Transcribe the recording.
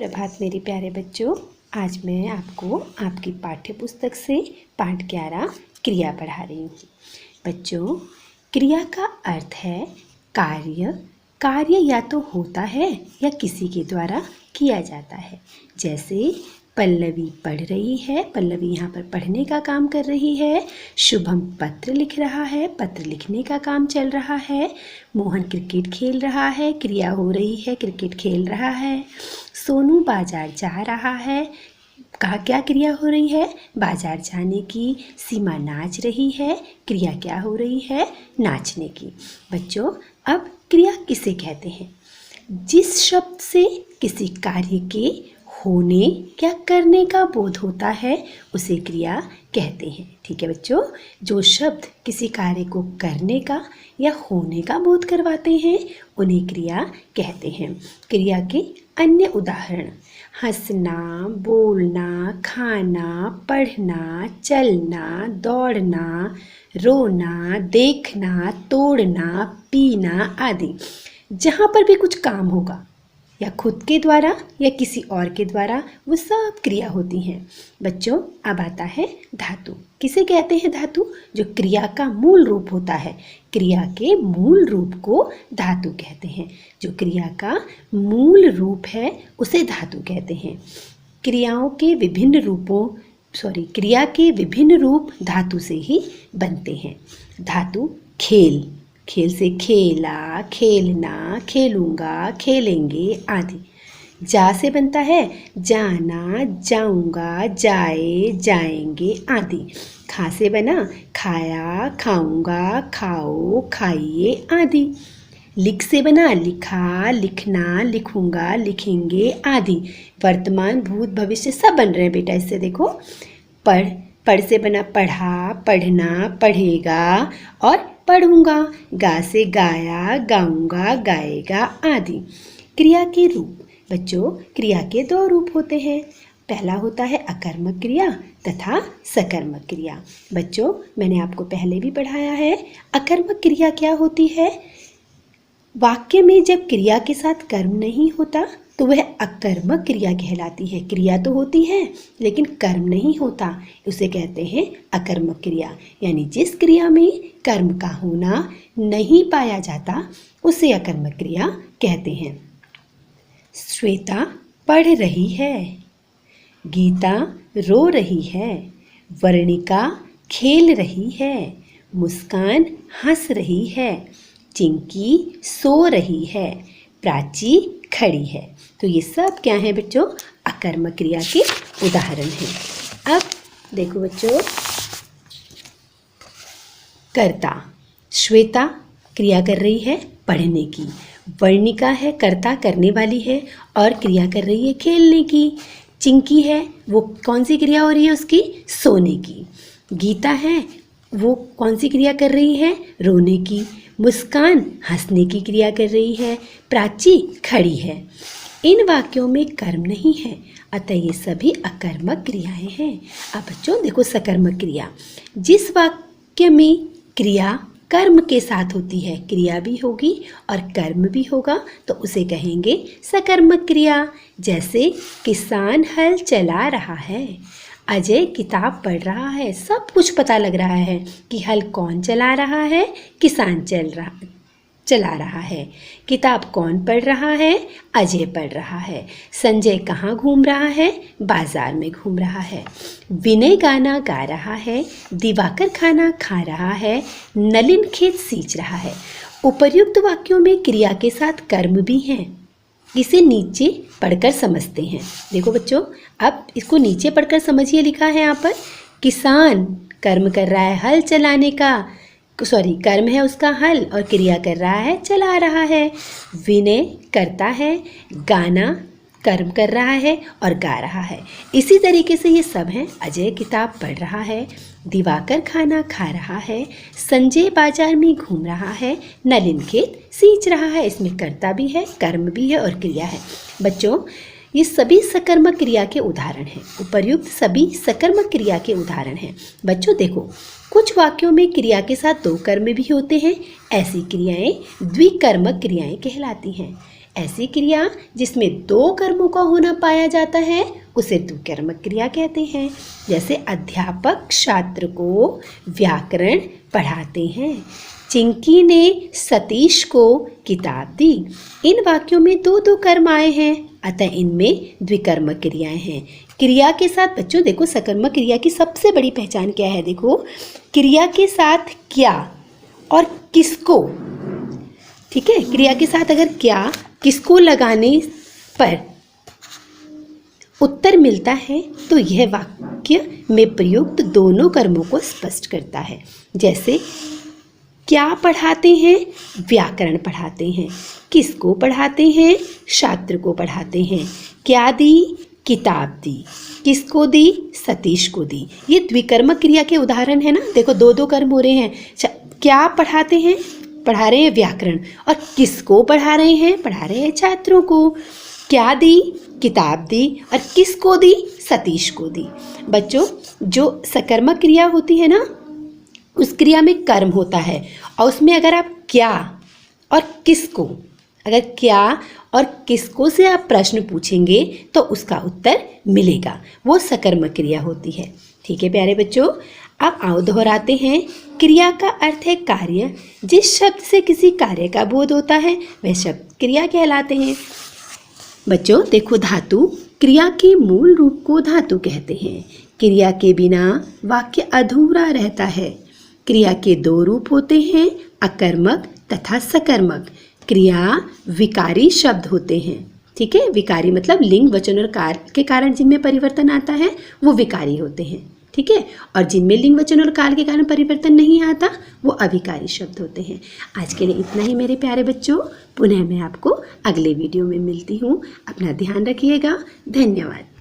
सुप्रभात मेरे प्यारे बच्चों। आज मैं आपको आपकी पाठ्य पुस्तक से पाठ 11 क्रिया पढ़ा रही हूँ। बच्चों, क्रिया का अर्थ है कार्य। कार्य या तो होता है या किसी के द्वारा किया जाता है। जैसे पल्लवी पढ़ रही है, पल्लवी यहाँ पर पढ़ने का काम कर रही है। शुभम पत्र लिख रहा है, पत्र लिखने का काम चल रहा है। मोहन क्रिकेट खेल रहा है, क्रिया हो रही है, क्रिकेट खेल रहा है। सोनू बाजार जा रहा है, कहा क्या क्रिया हो रही है? बाजार जाने की। सीमा नाच रही है, क्रिया क्या हो रही है? नाचने की। बच्चों, अब क्रिया किसे कहते हैं? जिस शब्द से किसी कार्य के होने या करने का बोध होता है उसे क्रिया कहते हैं। ठीक है बच्चों, जो शब्द किसी कार्य को करने का या होने का बोध करवाते हैं उन्हें क्रिया कहते हैं। क्रिया के अन्य उदाहरण हंसना, बोलना, खाना, पढ़ना, चलना, दौड़ना, रोना, देखना, तोड़ना, पीना आदि। जहाँ पर भी कुछ काम होगा या खुद के द्वारा या किसी और के द्वारा, वो सब क्रिया होती हैं। बच्चों, अब आता है धातु। किसे कहते हैं धातु? जो क्रिया का मूल रूप होता है। क्रिया के मूल रूप को धातु कहते हैं। जो क्रिया का मूल रूप है उसे धातु कहते हैं। क्रिया के विभिन्न रूप धातु से ही बनते हैं। धातु खेल, खेल से खेला, खेलना, खेलूंगा, खेलेंगे आदि। जा से बनता है जाना, जाऊंगा, जाए, जाएंगे आदि। खा से बना खाया, खाऊंगा, खाओ, खाइए आदि। लिख से बना लिखा, लिखना, लिखूंगा, लिखेंगे आदि। वर्तमान, भूत, भविष्य सब बन रहे हैं बेटा इससे। देखो, पढ़ से बना पढ़ा, पढ़ना, पढ़ेगा और पढ़ूंगा। गा से गाया, गाऊंगा, गाएगा आदि। क्रिया के रूप। बच्चों, क्रिया के 2 रूप होते हैं। पहला होता है अकर्मक क्रिया तथा सकर्मक क्रिया। बच्चों, मैंने आपको पहले भी पढ़ाया है। अकर्मक क्रिया क्या होती है? वाक्य में जब क्रिया के साथ कर्म नहीं होता तो वह अकर्मक क्रिया कहलाती है। क्रिया तो होती है लेकिन कर्म नहीं होता, उसे कहते हैं अकर्मक क्रिया। यानी जिस क्रिया में कर्म का होना नहीं पाया जाता उसे अकर्मक क्रिया कहते हैं। श्वेता पढ़ रही है, गीता रो रही है, वर्णिका खेल रही है, मुस्कान हंस रही है, चिंकी सो रही है, प्राची खड़ी है। तो ये सब क्या है बच्चों? अकर्मक क्रिया के उदाहरण हैं। अब देखो बच्चों, कर्ता। श्वेता क्रिया कर रही है पढ़ने की, वर्णिका है कर्ता करने वाली है और क्रिया कर रही है खेलने की। चिंकी है, वो कौन सी क्रिया हो रही है उसकी? सोने की। गीता है, वो कौन सी क्रिया कर रही है? रोने की। मुस्कान हंसने की क्रिया कर रही है। प्राची खड़ी है। इन वाक्यों में कर्म नहीं है, अतः ये सभी अकर्मक क्रियाएं हैं। अब बच्चों देखो, सकर्मक क्रिया। जिस वाक्य में क्रिया कर्म के साथ होती है, क्रिया भी होगी और कर्म भी होगा, तो उसे कहेंगे सकर्मक क्रिया। जैसे किसान हल चला रहा है, अजय किताब पढ़ रहा है। सब कुछ पता लग रहा है कि हल कौन चला रहा है? किसान चला रहा है। किताब कौन पढ़ रहा है? अजय पढ़ रहा है। संजय कहाँ घूम रहा है? बाजार में घूम रहा है। विनय गाना गा रहा है, दिवाकर खाना खा रहा है, नलिन खेत सींच रहा है। उपर्युक्त वाक्यों में क्रिया के साथ कर्म भी हैं। इसे नीचे पढ़कर समझते हैं। देखो बच्चों, अब इसको नीचे पढ़कर समझिए। लिखा है यहाँ पर किसान कर्म कर रहा है हल चलाने का, कर्म है उसका हल और क्रिया कर रहा है चला रहा है। विनय करता है, गाना कर्म कर रहा है और गा रहा है। इसी तरीके से ये सब हैं। अजय किताब पढ़ रहा है, दिवाकर खाना खा रहा है, संजय बाजार में घूम रहा है, नलिन खेत सींच रहा है। इसमें कर्ता भी है, कर्म भी है और क्रिया है। बच्चों, ये सभी सकर्मक क्रिया के उदाहरण हैं। उपर्युक्त सभी सकर्मक क्रिया के उदाहरण हैं। बच्चों देखो, कुछ वाक्यों में क्रिया के साथ 2 कर्म भी होते हैं। ऐसी क्रियाएं द्विकर्मक क्रियाएं कहलाती हैं। ऐसी क्रिया जिसमें दो कर्मों का होना पाया जाता है उसे द्विकर्मक क्रिया कहते हैं। जैसे अध्यापक छात्र को व्याकरण पढ़ाते हैं, चिंकी ने सतीश को किताब दी। इन वाक्यों में दो दो कर्म आए हैं, अतः इनमें द्विकर्मक क्रियाएं हैं। क्रिया के साथ बच्चों देखो, सकर्मक क्रिया की सबसे बड़ी पहचान क्या है? देखो, क्रिया के साथ क्या और किसको, ठीक है, क्रिया के साथ अगर क्या किसको लगाने पर उत्तर मिलता है तो यह वाक्य में प्रयुक्त दोनों कर्मों को स्पष्ट करता है। जैसे क्या पढ़ाते हैं? व्याकरण पढ़ाते हैं। किसको पढ़ाते हैं? छात्र को पढ़ाते हैं। क्या दी? किताब दी। किसको दी? सतीश को दी। ये द्विकर्मक क्रिया के उदाहरण है ना। देखो दो दो कर्म हो रहे हैं। क्या पढ़ाते हैं? पढ़ा रहे हैं व्याकरण। और किसको पढ़ा रहे हैं? पढ़ा रहे हैं छात्रों को। क्या दी? किताब दी। और किसको दी? सतीश को दी। बच्चों, जो सकर्मक क्रिया होती है ना, उस क्रिया में कर्म होता है और उसमें अगर आप क्या और किसको, अगर क्या और किसको से आप प्रश्न पूछेंगे तो उसका उत्तर मिलेगा, वो सकर्मक क्रिया होती है। ठीक है प्यारे बच्चों, अब आओ दोहराते हैं। क्रिया का अर्थ है कार्य। जिस शब्द से किसी कार्य का बोध होता है वह शब्द क्रिया कहलाते हैं। बच्चों देखो, धातु क्रिया के मूल रूप को धातु कहते हैं। क्रिया के बिना वाक्य अधूरा रहता है। क्रिया के दो रूप होते हैं, अकर्मक तथा सकर्मक। क्रिया विकारी शब्द होते हैं। ठीक है, विकारी मतलब लिंग, वचन और काल के कारण जिनमें परिवर्तन आता है वो विकारी होते हैं। ठीक है, और जिनमें लिंग, वचन और काल के कारण परिवर्तन नहीं आता वो अविकारी शब्द होते हैं। आज के लिए इतना ही मेरे प्यारे बच्चों। पुनः मैं आपको अगले वीडियो में मिलती हूँ। अपना ध्यान रखिएगा। धन्यवाद।